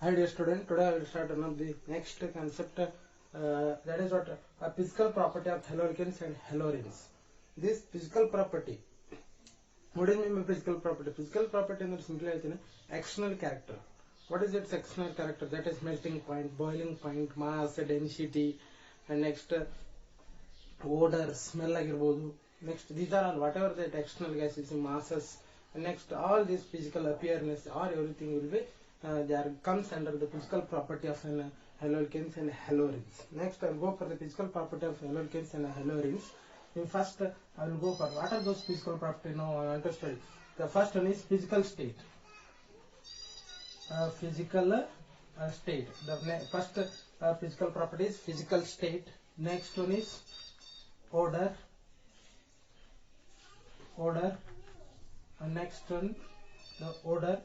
Hi dear student, today I will start one of the next concept that is what a physical property of haloalkanes and halorines. This physical property, what is mean by physical property? Physical property is simply external character. What is its external character? That is melting point, boiling point, mass, density, and next odor, smell ಆಗಿರಬಹುದು. Next these are all whatever that external gases, masses, and next all this physical appearance or everything will be there comes under the physical property of haloalkanes and halorines. Next I will go for the physical property of haloalkanes and halorines. In first I will go for what are those physical property now I want to study. The first one is physical state. Physical state. The first physical property is physical state. Next one is odor. Next one the odor.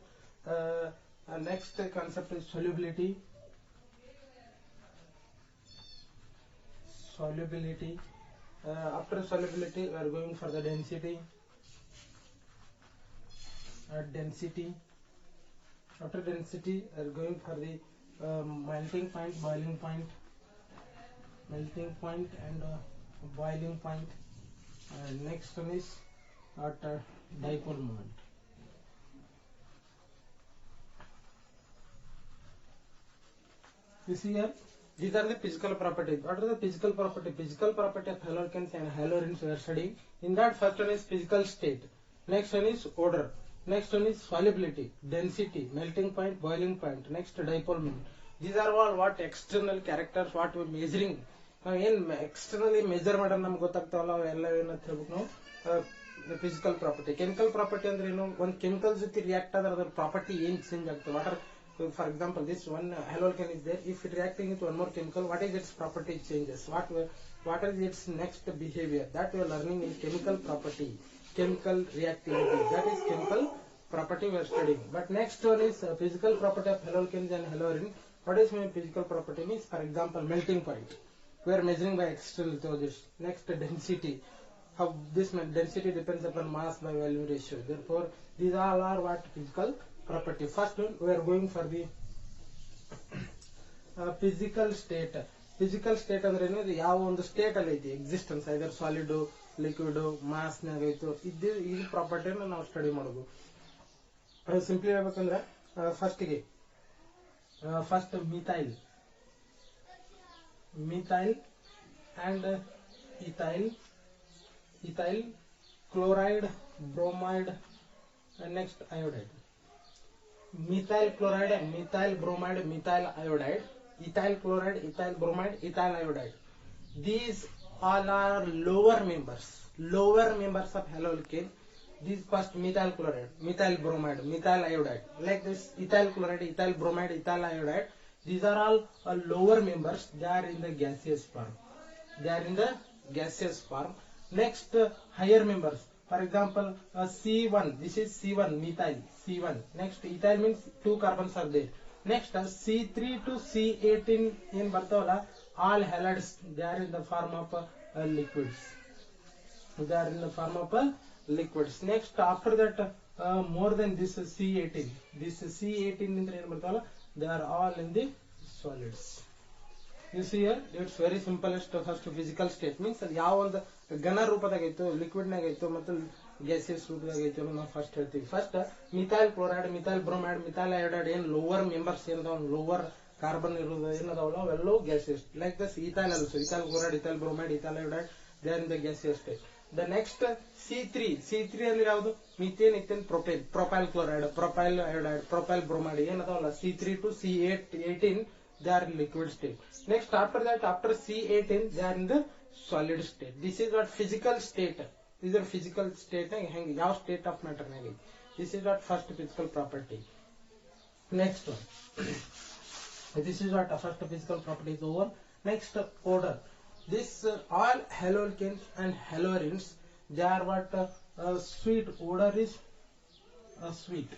Next concept is solubility. After solubility we are going for the density. After density we are going for the melting point, boiling point, and boiling point. Next one is at dipole moment. You see here, these are the physical properties. What are the physical property? Physical property of haloalkanes and halorines we are studying. In that, first one is physical state. Next one is odor. Next one is solubility, density, melting point, boiling point. Next dipole moment. These are all what external characters, what we are measuring. ಏನು externally measure ಮಾಡೋದು ನಮ್ಗೆ ಗೊತ್ತಾಗ್ತಾವಲ್ಲ ಅವೆಲ್ಲ ಏನಂತ ಹೇಳ್ಬೇಕು ನಾವು physical property. Chemical property ಅಂದ್ರೆ ಏನು, ಒಂದು ಕೆಮಿಕಲ್ ಜೊತೆ ರಿಯಾಕ್ಟ್ ಆದ್ರೆ ಅದ್ರ ಪ್ರಾಪರ್ಟಿ ಏನ್ ಚೇಂಜ್ ಆಗ್ತದೆ. Water for example this one haloalkane is there, if it reacting with one more chemical, what is its property changes, what is its next behavior, that we are learning in chemical property, chemical reactivity, that is chemical property we are studying. But next one is physical property of haloalkanes and halorine. What is my physical property means, for example melting point we are measuring by external methods. Next density, how this density depends upon mass by volume ratio. Therefore these all are what physical property. First one we are going for the physical state. Physical state ಅಂದ್ರೆ ಏನು, ಯಾವ ಒಂದು state ಅಲ್ಲಿ ಐತಿ existence, ಐದರ್ solid, liquid, mass ನಾಗ ಐತು, ಈ ಪ್ರಾಪರ್ಟಿನ ನಾವು study ಮಾಡೋದು. ಸಿಂಪ್ಲಿ ಹೇಳ್ಬೇಕಂದ್ರೆ ಫಸ್ಟ್ಗೆ first methyl and ethyl, chloride, bromide, and next iodide. Methyl chloride, methyl bromide, methyl iodide, ethyl chloride, ethyl bromide, ethyl iodide. These all are lower members of haloalkane. These first methyl chloride, methyl bromide, methyl iodide, like this ethyl chloride, ethyl bromide, ethyl iodide. These are all lower members. They are in the gaseous form. Next higher members, for example C1, this is C1 methyl, C1. Next ethyl means 2 carbons are there. Next C3 to C18 in bartavalla, all halides, they are in the form of liquids. Next after that more than this C18 indra ಏನು ಬರ್ತಾವಲ್ಲ, they are all in the solids. You see here, it's very simplest. First physical state means ಅದು ಯಾವ ಒಂದು ಘನ ರೂಪದಾಗೈತು, liquid ನಾಗೈತು ಮತ್ತು gaseous ರೂಪದಾಗೈತು ನಾವು first ಹೇಳ್ತೀವಿ. First methyl chloride, methyl bromide, methyl iodide ಏನ್ ಲೋವರ್ ಮೆಂಬರ್ಸ್ ಏನದಾವ, ಲೋವರ್ ಕಾರ್ಬನ್ ಇರೋದು ಏನದಾವಲ್ಲ ಅವೆಲ್ಲವೂ gaseous. Like this ethyl also, ethyl chloride, ethyl bromide, ethyl iodide, they are in the gaseous state. The next C3 ಅಂದ್ರೆ ಯಾವುದು, methane, ethane, propyl chloride, propyl iodide, propyl bromide ಏನದಾವಲ್ಲ C3 to C18 they are in liquid state. Next after that, after C18 they are in the solid state. This is what physical state. These are physical state. How state of matter nage. This is what first physical property. Next one. This is what first physical property is over. Next odor. This all haloalkanes and halorines, they are what sweet. Odor is sweet.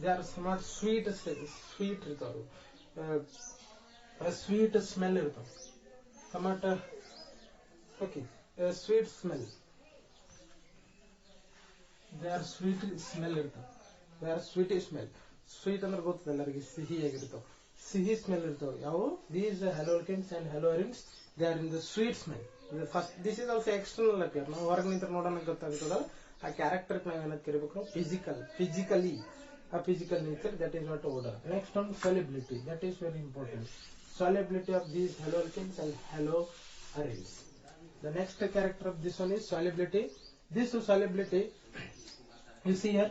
They are somewhat sweet ಇರ್ತಾವೆ, sweet smell ಇರ್ತಾವೆ, somewhat okay, sweet smell. They are sweet smell ಇರ್ತಾವೆ, they are sweet smell. Sweet ಅಂದ್ರೆ ಗೊತ್ತದ ಎಲ್ಲರಿಗೆ, ಸಿಹಿಯಾಗಿರ್ತಾವ, ಸಿಹಿ smell ಇರ್ತಾವ. ಯಾವ these haloalkanes and haloarenes, they are in the sweet smell. First this is also external appear. ನಾವು ಹೊರಗೆ ನಿಂತ ನೋಡೋಣ ಗೊತ್ತಾಗ್ತದಲ್ಲ, ಆ ಕ್ಯಾರೆಕ್ಟರ್ ನಾವ್ ಏನಂತ ಕರಿಬೇಕು, physically a physical nature, that is what odor. Next one, solubility, that is very important. Solubility of these haloalkanes and haloarenes. The next character of this one is solubility. This solubility, you see here,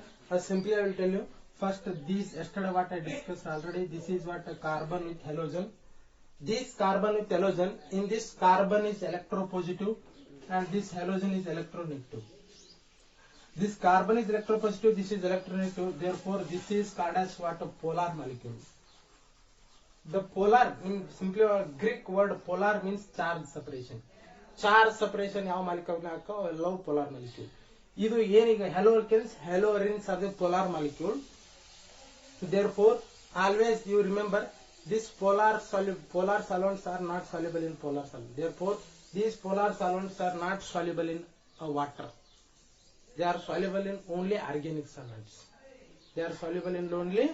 simply I will tell you. First, these yesterday what I discussed already, this is what carbon with halogen. This carbon with halogen, in this carbon is electropositive and this halogen is electronegative. This carbon is electropositive, this is electronegative, therefore this is called as what, a polar molecule. The polar, in simply a Greek word polar means charge separation. Charge separation ಯಾವ molecule ನಾಕ ಎಲ್ಲವೂ polar molecule. ಇದು ಏನೀಗ haloalkanes, haloarenes are the polar molecule. Therefore always you remember this polar solvents are not soluble in polar solvent. Therefore these polar solvents are not soluble in water. They are soluble in only organic solvents. They are soluble in only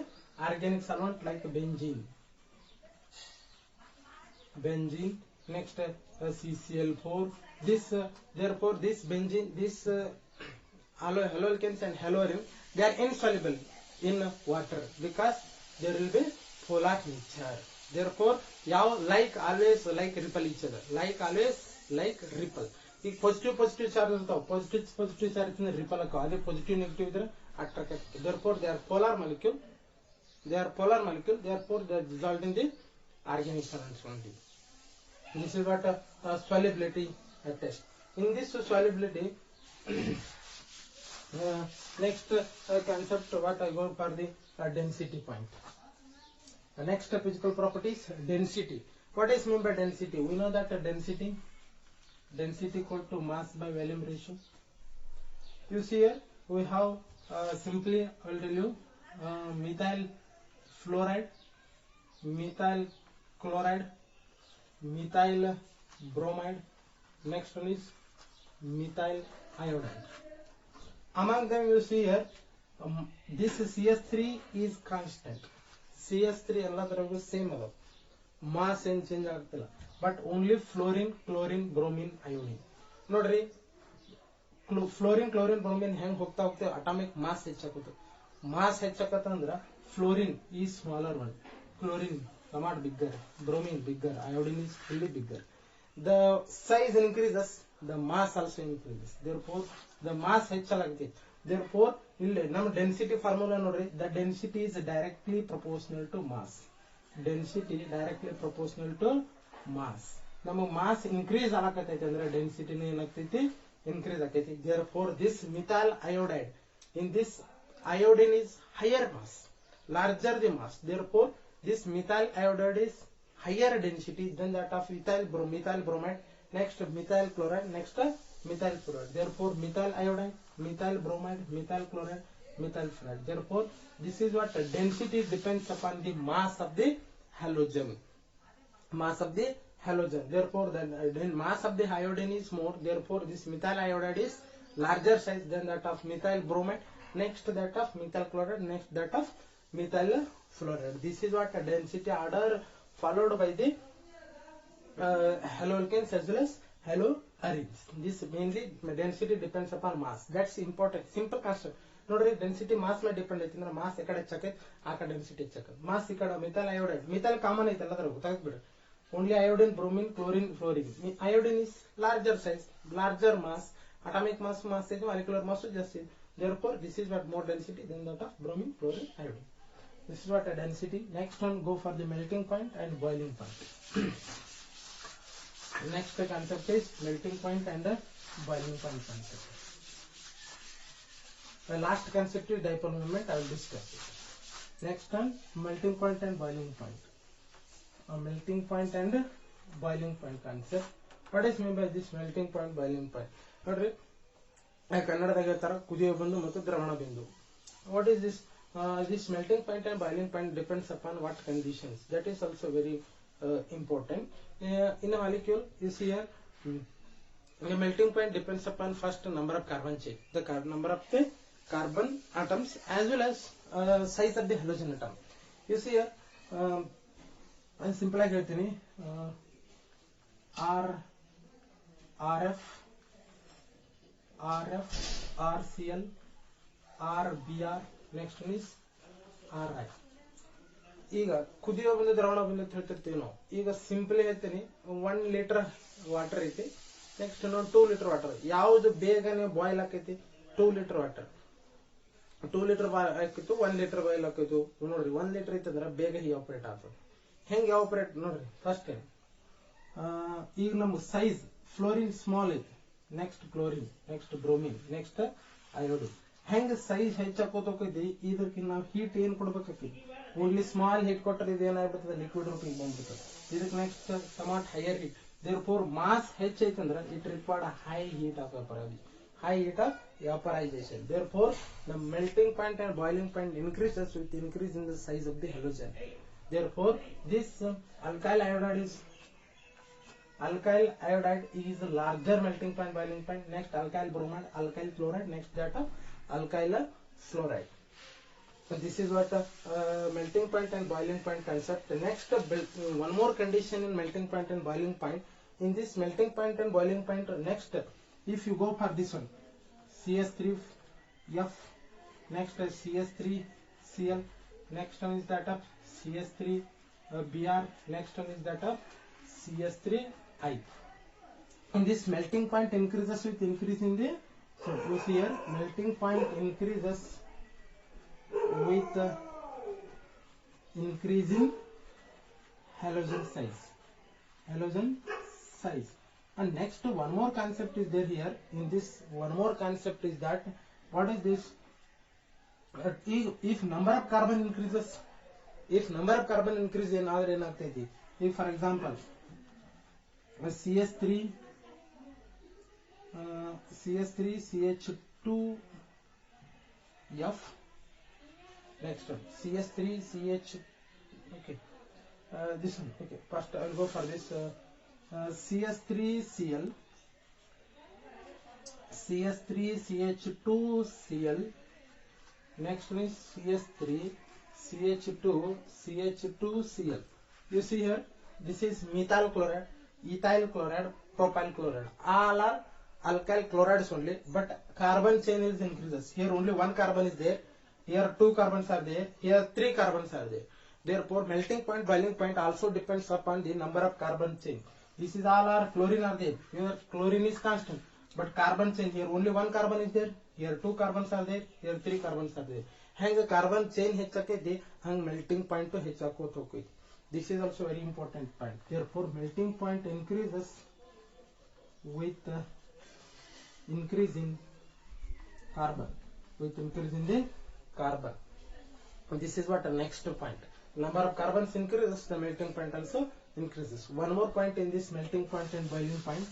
organic solvent like benzene. Next CCl4. This therefore this benzene, this haloalkanes and haloarenes, they are insoluble in water because there will be polar nature. Therefore ಯಾವ like always like repel each other, like always like repel. ಈಗ positive charge ಇರ್ತಾವ, positive charge ripple ಆಕಾವ, ಅದೇ positive negative ಇದ್ರೆ attract ಆಗ್ತದೆ. therefore they are polar molecule, therefore they dissolved in the organic solvents only. This is what solubility test. In this solubility next concept what I go for the density point. The next physical properties, density. What is meant by density? We know that density equal to mass by volume ratio. You see here we have simply I will tell you methyl fluoride, methyl chloride, methyl bromide. Next one is methyl iodide. Among them you see here this CS3 is constant. CS3 ಎಲ್ಲದರಲ್ಲೂ same ಅದ, mass ಏನ್ change ಆಗ್ತಿಲ್ಲ. But only fluorine, chlorine, bromine, iodine. ನೋಡ್ರಿ fluorine, chlorine, bromine ಹೆಂಗ್ ಹೋಗ್ತಾ ಹೋಗ್ತೇವೆ atomic mass ಹೆಚ್ಚಾಕುತ್ತೆ. Mass ಹೆಚ್ಚಾಕತ್ತಂದ್ರ fluorine ಈ smaller one, chlorine somewhat bigger, bromine bigger, iodine is fully bigger. The size increases, the mass also increases. Therefore the mass ಹೆಚ್ಚಾಗುತ್ತೆ. Therefore ಇಲ್ಲಿ ನಮ್ಮ density formula ನೋಡ್ರಿ, the density is directly proportional to mass. Density directly proportional to mass. ನಮಗೆ mass increase ಆಗಕತ್ತೈತಿ ಅಂದ್ರೆ ಡೆನ್ಸಿಟಿನ ಏನಾಗ್ತೈತಿ, increase ಆಗೈತಿ. Therefore this methyl iodide, in this iodine is higher mass, larger the mass. Therefore this methyl iodide is higher density than that of methyl bromide, next methyl chloride, next methyl fluoride. Therefore methyl iodide, methyl bromide, methyl chloride, methyl fluoride. Therefore this is what density depends upon the mass of the halogen. Therefore the mass of the iodine is more. Therefore this methyl iodide is larger size than that of methyl bromide, next that of methyl chloride, next that of methyl fluoride. This is what density order followed by the haloalkanes as well as haloarenes. This mainly density depends upon mass. That's important, simple concept. ನೋಡ್ರಿ density mass ಮೇಲೆ depend ಐತಿ ಅಂದ್ರೆ mass ಈ ಕಡೆ ಹೆಚ್ಚಾಕೈತಿ, ಆ ಕಡೆ density ಹೆಚ್ಚಾಕೈತಿ. Mass ಈ ಕಡೆ ಮಿಥೈಲ್ ಅಯೋಡೈಡ್, ಮಿಥೈಲ್ ಕಾಮನ್ ಐತಿ ಎಲ್ಲದರ ಗೊತ್ತಾಗ್ಬಿಡ್ರಿ. Only iodine, bromine, chlorine, fluorine. Iodine is larger size, larger mass, atomic mass ಇದೆ, ಮಾಲಿಕ್ಯುಲರ್ ಮಾಸ್ ಜಾಸ್ತಿ. Therefore this is what more density than that of bromine, chlorine, iodine. This is what a density. Next one go for the melting point and boiling point. Next concept is melting point and boiling point concept. The last concept is dipole moment. I will discuss it. Next one, melting point and boiling point. Melting point and boiling point concept. What is meant by this melting point, boiling point? ನೋಡ್ರಿ ಕನ್ನಡದಾಗ ಹೇಳ್ತಾರ ಕುದಿಯೋ ಬಿಂದು ಮತ್ತು ದ್ರವಣ ಬಿಂದು. What is this? This melting point and boiling point depends upon what conditions. That is also very important. In a molecule, you see here, the melting point depends upon first number of carbon chain. The number of the carbon atoms as well as size of the halogen atom. You see here, simple ಆಗಿ ಹೇಳ್ತೀನಿ, RF, RCl, RBr, next one is RI. ಈಗ ಕುದಿಯೋ ಬಂದ ದ್ರಾವಣ ಬಂದ ಅಂತ ಹೇಳ್ತಿರ್ತೀವಿ ನಾವು. ಈಗ simple ಹೇಳ್ತೀನಿ, 1 ಲೀಟರ್ ವಾಟರ್ ಐತಿ, ನೆಕ್ಸ್ಟ್ ಇನ್ನೊಂದು 2 ಲೀಟರ್ ವಾಟರ್. ಯಾವ್ದು ಬೇಗನೆ ಬಾಯ್ಲ್ ಆಕೈತಿ? 2 ಲೀಟರ್ ವಾಟರ್. 2 ಲೀಟರ್ ಹಾಕಿತ್ತು, 1 ಲೀಟರ್ ಬಾಯ್ಲ್ ಹಾಕಿತ್ತು. ನೋಡ್ರಿ 1 ಲೀಟರ್ ಐತಂದ್ರ ಬೇಗ ಆಪರೇಟ್ ಆಗ್ತದೆ. ಹೆಂಗೆ ಆಪರೇಟ್ ನೋಡ್ರಿ. ಫಸ್ಟ್ ಈಗ ನಮ್ಗೆ ಸೈಜ್ ಫ್ಲೋರಿನ್ ಸ್ಮಾಲ್ ಐತಿ, next chlorine, next bromine, next iodine. ಹೆಂಗ ಸೈಜ್ ಹೆಚ್ಚಾಕೋತೈತಿ, ಇದಕ್ಕೆ ನಾವು ಹೀಟ್ ಏನ್ ಕೊಡ್ಬೇಕೈತಿ? ಓನ್ಲಿ ಸ್ಮಾಲ್ ಹೀಟ್ ಕೊಟ್ಟರೆ ಇದು ಏನಾಗ್ಬಿಡ್ತದೆ? ಲಿಕ್ವಿಡ್ ರೂಪಿಗೆ ಬಂದ್ಬಿಡ್ತದೆ. ಇದಕ್ಕೆ next somewhat higher heat. therefore mass ಹೆಚ್ಚೈತಂದ್ರ it required a high heat of vaporization, high heat of vaporization. Therefore the melting point and boiling point increases with increase in the size of the halogen. Therefore this alkyl iodide is a larger melting point, boiling point. Next alkyl bromide, alkyl chloride, next that of alkyl fluoride. So this is what melting point and boiling point concept. Next one more condition in melting point and boiling point. In this melting point and boiling point, next if you go for this one, CS3F, next CS3Cl, next one is that of CS3Br, next one is that of CS3I. In this melting point increases with increase in the, so you see here melting point increases with increasing halogen size. And next one more concept is there here. In this one more concept is that, what is this? If number of carbon increases, ಏನಾದ್ರೆ ಏನಾಗ್ತೈತಿ? If for example CH2F, next one CS3CH, okay, this one, okay, first I will go for this CS3Cl, CS3CH2Cl, next one is CS3CH2CL. You see here, this is methyl chloride, ethyl chloride, propyl chloride. All are alkyl chlorides only, but carbon chain is increases. Here only one carbon is there, here 2 carbons are there, here 3 carbons are there. Therefore melting point, boiling point also depends upon the number of carbon chain. This is all are chlorine are there. Here chlorine is constant, but carbon chain, here only 1 carbon is there, here 2 carbons are there, here 3 carbons are there. Hang carbon chain ಹೆಚ್ಚಾಕೈತಿ, hang melting point to ಹೆಚ್ಚಾಕೋತ ಹೋಗೈತಿ. This is also very important point. Therefore melting point increases with increase in carbon, the carbon. This is what the next point. Number of carbons increases, the melting point also increases. One more point in this melting point and boiling point.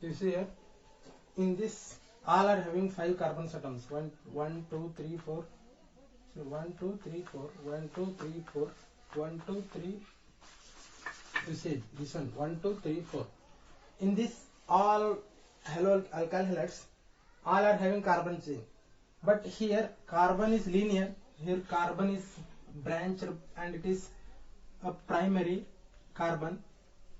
You see here, in this all are having 5 carbon atoms. 1 2 3 4. So 1 2 3 4, 1 2 3 4, 1 2 3. You see this one, 1 2 3 4. In this all alkyl halides, all are having carbon chain. But here carbon is linear, here carbon is branched, and it is a primary carbon,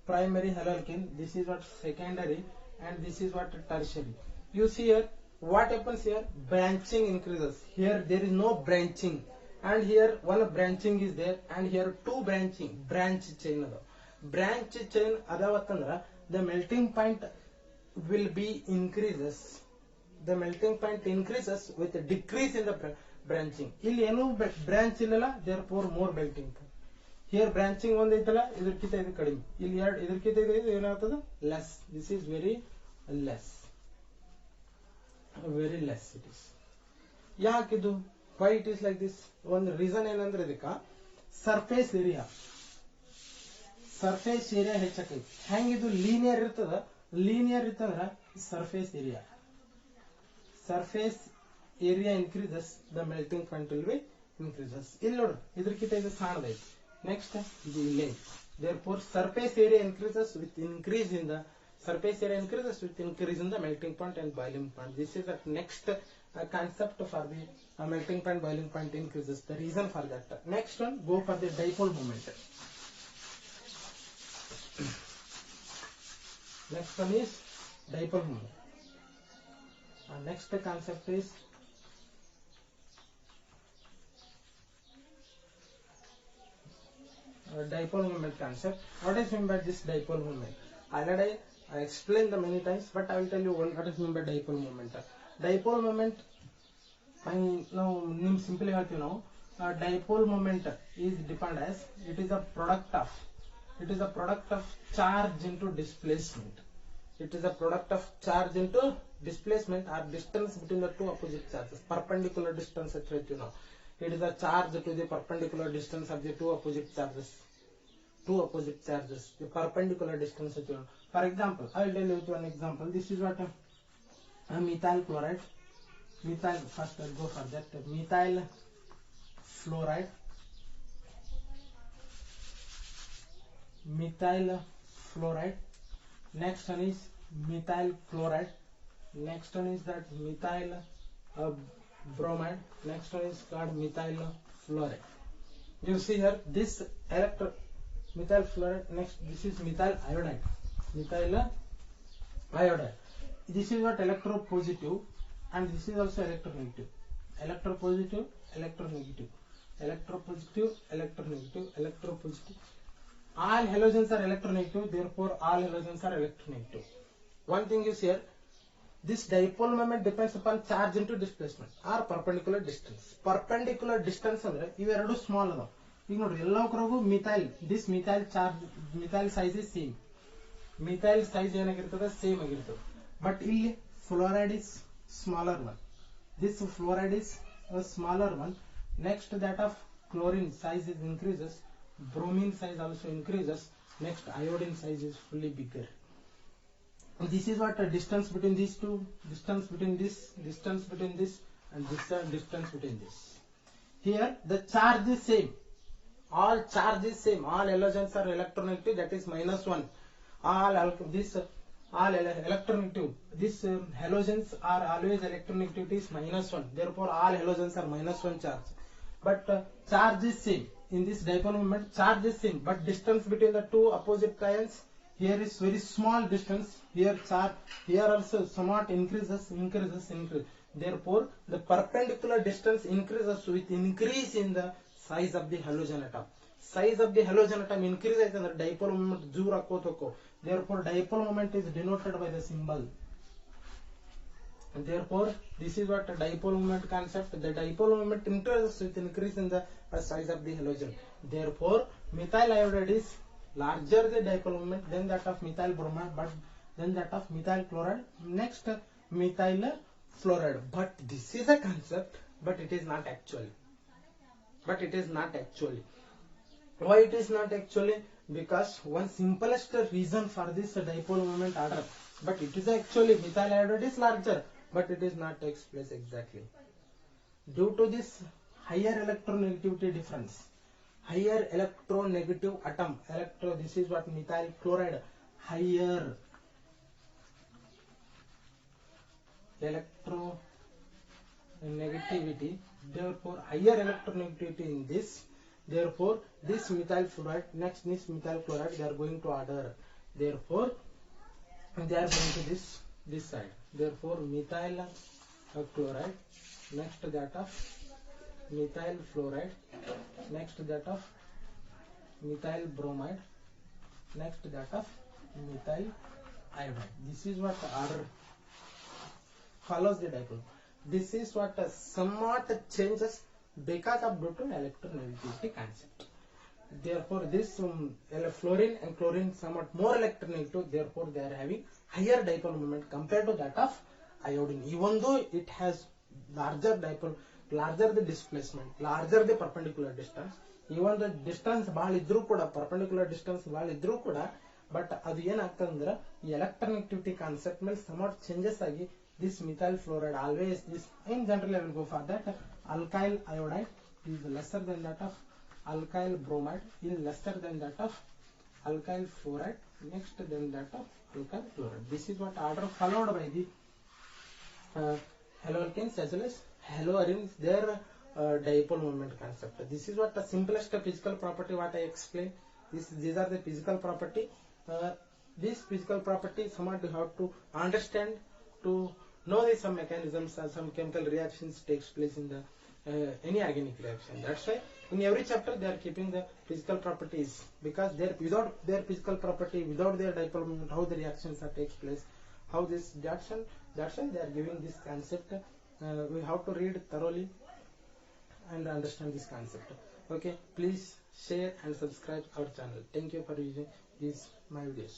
primary haloalkane. This is what secondary, and this is what tertiary. You see here, what happens here? Branching increases. Here there is no branching, and here one branching is there, and here 2 branching, branch chain. Branch chain adavatandra, the melting point will be increases. The melting point increases with a decrease in the branching. Illi enu branch illala, therefore more melting point. Here branching ಒಂದ್ ಐತಲ್ಲ, ಇದಕ್ಕಿಂತ ಇದು ಕಡಿಮೆ. ಇಲ್ಲಿ ಎರಡು, ಇದಕ್ಕಿಂತ ಇದು ಏನಾಗ್ತದ less. This is very less, very less it is. ಯಾಕಿದು, why it is like this? ಒಂದು ರೀಸನ್ ಏನಂದ್ರೆ ಇದಕ್ಕ ಸರ್ಫೇಸ್ ಏರಿಯಾ ಹೆಚ್ಚಕೈತಿ. ಹೆಂಗಿದು ಲೀನಿಯರ್ ಇರ್ತದ, ಲೀನಿಯರ್ ಇತ್ತಂದ್ರ surface area increases, the melting point will be increases. ಇಲ್ಲಿ ನೋಡ್ರಿ, ಇದಕ್ಕಿಂತ ಇದು ಸಣ್ಣದೈತಿ. ನೆಕ್ಸ್ಟ್ ಇದು length. therefore surface area increases with increase in the melting point and boiling point. This is the next concept for the melting point, boiling point increases. The reason for that. Next one, go for the dipole moment. Next one is dipole moment. Next concept is dipole moment concept. What is meant by this dipole moment? Already I explained the many times, but I will tell you what is meant by dipole moment. Dipole moment, now simply ಹೇಳ್ತೀವಿ ನಾವು. Dipole moment is defined as it is a product of charge into displacement. It is a product of charge into displacement or distance between the two opposite charges. Perpendicular distance at ಹೇಳ್ತೀವಿ ನಾವು. It is a charge to the perpendicular distance of the two opposite charges. The perpendicular distance. For example, I will tell you one example. This is what a methyl chloride. First I will go for that. Methyl fluoride. Next one is methyl chloride. Next one is that methyl bromide. Next one is called methyl fluoride. You see here this methyl fluoride. Next, this is methyl iodide. This is what electropositive, and this is also electronegative. Electropositive. All halogens are electronegative, therefore all halogens are electronegative. One thing is here, this dipole moment depends upon charge into displacement or perpendicular distance. Perpendicular distance ಅಂದ್ರೆ ಇವೆರಡು small ಅದಾವ. ಈಗ ನೋಡ್ರಿ, ಎಲ್ಲಕ್ಕೂ this methyl size is same. Methyl size ಏನಾಗಿರ್ತದೆ, same ಆಗಿರ್ತದೆ. But ಇಲ್ಲಿ fluoride is smaller one. This fluoride is a smaller one. Next, that of chlorine size is increases. Bromine size also increases. Next, iodine size is fully bigger. This is what distance between these two, distance between this, and distance between this. Here the charge is same. All charge is same. All halogens are electronegative, that is -1. All electronegative. This halogens are always electronegativity is -1. Therefore all halogens are -1 charge. But charge is same. In this dipole moment, charge is same, but distance between the two opposite ions here is very small distance. Here charge, here also somewhat increases. Therefore the perpendicular distance increases with increase in the size of the halogen atom. Size of the halogen atom increases and the dipole moment zero akotoko. Therefore dipole moment is denoted by the symbol. And therefore this is what a dipole moment concept. The dipole moment increases with increase in the size of the halogen. Therefore methyl iodide is larger the dipole moment than that of methyl bromide, but then that of methyl chloride. Next, methyl fluoride. But this is a concept, but it is not actually. Why it is not actually? Because one simplest reason for this dipole moment order, but it is actually methyl iodide is larger, but it is not takes place exactly due to this higher electronegativity difference. Higher electronegative atom, this is what methyl chloride, higher electronegativity, therefore higher electronegativity in this. Therefore this methyl fluoride, next this methyl chloride, they are going to order. Therefore they are going to this side. Therefore methyl chloride, next that of methyl fluoride, next that of methyl bromide, next that of methyl iodide. This is what order follows the dipole. This is what somewhat changes because of due to electronegativity concept. Therefore, this fluorine and chlorine somewhat more electronegative. Therefore, they are having higher dipole moment compared to that of iodine. Even though it has larger dipole, larger the displacement, larger the perpendicular distance. Even the distance ಭಾಳ ಇದ್ರೂ ಕೂಡ perpendicular distance ಭಾಳ ಇದ್ರೂ ಕೂಡ but ಅದು ಏನಾಗ್ತದೆ ಅಂದ್ರೆ ಈ electronegativity concept ಮೇಲೆ somewhat changes ಆಗಿ this methyl fluoride always this in general I will go for that alkyl iodide is lesser than that of alkyl bromide is lesser than that of alkyl fluoride next than that of alkyl fluoride. This is what order followed by the haloalkanes as well as haloarenes their dipole moment concept. This is what the simplest physical property what I explained. These are the physical property. This physical property somewhat you have to understand to know the some mechanisms and some chemical reactions takes place in the any organic reaction. That's why in every chapter they are keeping the physical properties because without their physical property, without their dipole moment, how the reactions are takes place, how this reaction. That's why they are giving this concept. We have to read thoroughly and understand this concept. Okay, please share and subscribe our channel. Thank you for using these my videos.